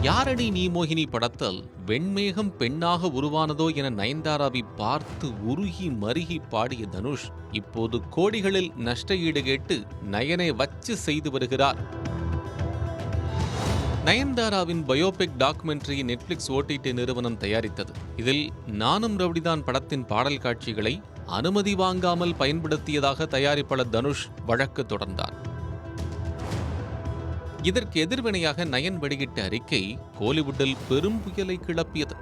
யாரடி நீ மோகினி படத்தில் வெண்மேகம் பெண்ணாக உருவானதோ என நயன்தாராவை பார்த்து உருகி மருகி பாடிய தனுஷ் இப்போது கோடிகளில் நஷ்ட ஈடு கேட்டு நயனை வச்சு செய்து வருகிறார். நயன்தாராவின் பயோபிக் டாக்குமெண்ட்ரி நெட்ஃபிளிக்ஸ் OTT நிறுவனம் தயாரித்தது. இதில் நானும் ரவுடிதான் படத்தின் பாடல் காட்சிகளை அனுமதி வாங்காமல் பயன்படுத்தியதாக தயாரிப்பாளர் தனுஷ் வழக்கு தொடர்ந்தார். இதற்கு எதிர்வினையாக நயன் வெளியிட்ட அறிக்கை கோலிவுட்டில் பெரும் புயலை கிளப்பியது.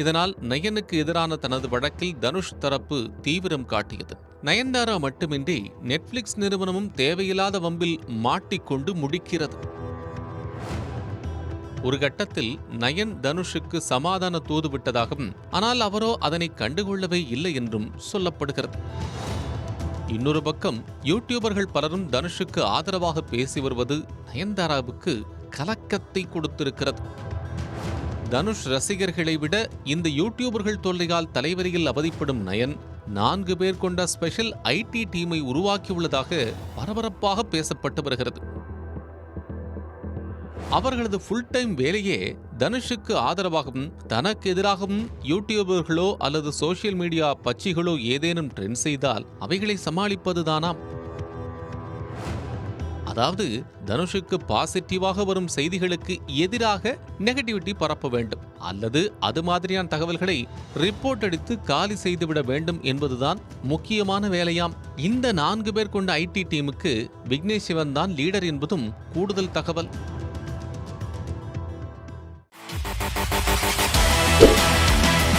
இதனால் நயனுக்கு எதிரான தனது வழக்கில் தனுஷ் தரப்பு தீவிரம் காட்டியது. நயன்தாரா மட்டுமின்றி நெட்ஃபிளிக்ஸ் நிறுவனமும் தேவையில்லாத வம்பில் மாட்டிக்கொண்டு முடிக்கிறது. ஒரு கட்டத்தில் நயன் தனுஷுக்கு சமாதான தூது விட்டதாகவும், ஆனால் அவரோ அதனை கண்டுகொள்ளவே இல்லை என்றும் சொல்லப்படுகிறது. இன்னொரு பக்கம் யூடியூபர்கள் பலரும் தனுஷுக்கு ஆதரவாக பேசி வருவது நயன்தாராவுக்கு கலக்கத்தை கொடுத்திருக்கிறது. தனுஷ் ரசிகர்களை விட இந்த யூடியூபர்கள் தொல்லையால் தலைவரியில் அவதிப்படும் நயன் 4 பேர் கொண்ட ஸ்பெஷல் IT டீமை உருவாக்கியுள்ளதாக பரபரப்பாக பேசப்பட்டு வருகிறது. அவர்களது ஃபுல் டைம் வேலையே தனுஷுக்கு ஆதரவாகவும் தனக்கு எதிராகவும் யூடியூபர்களோ அல்லது சோசியல் மீடியா பச்சிகளோ ஏதேனும் ட்ரெண்ட் செய்தால் அவைகளை சமாளிப்பதுதானாம். அதாவது தனுஷுக்கு பாசிட்டிவாக வரும் செய்திகளுக்கு எதிராக நெகட்டிவிட்டி பரப்ப வேண்டும், அல்லது அது மாதிரியான தகவல்களை ரிப்போர்ட் அடித்து காலி செய்துவிட வேண்டும் என்பதுதான் முக்கியமான வேலையாம். இந்த 4 பேர் கொண்ட IT டீமுக்கு விக்னேஷ் சிவன் தான் லீடர் என்பதும் கூடுதல் தகவல்.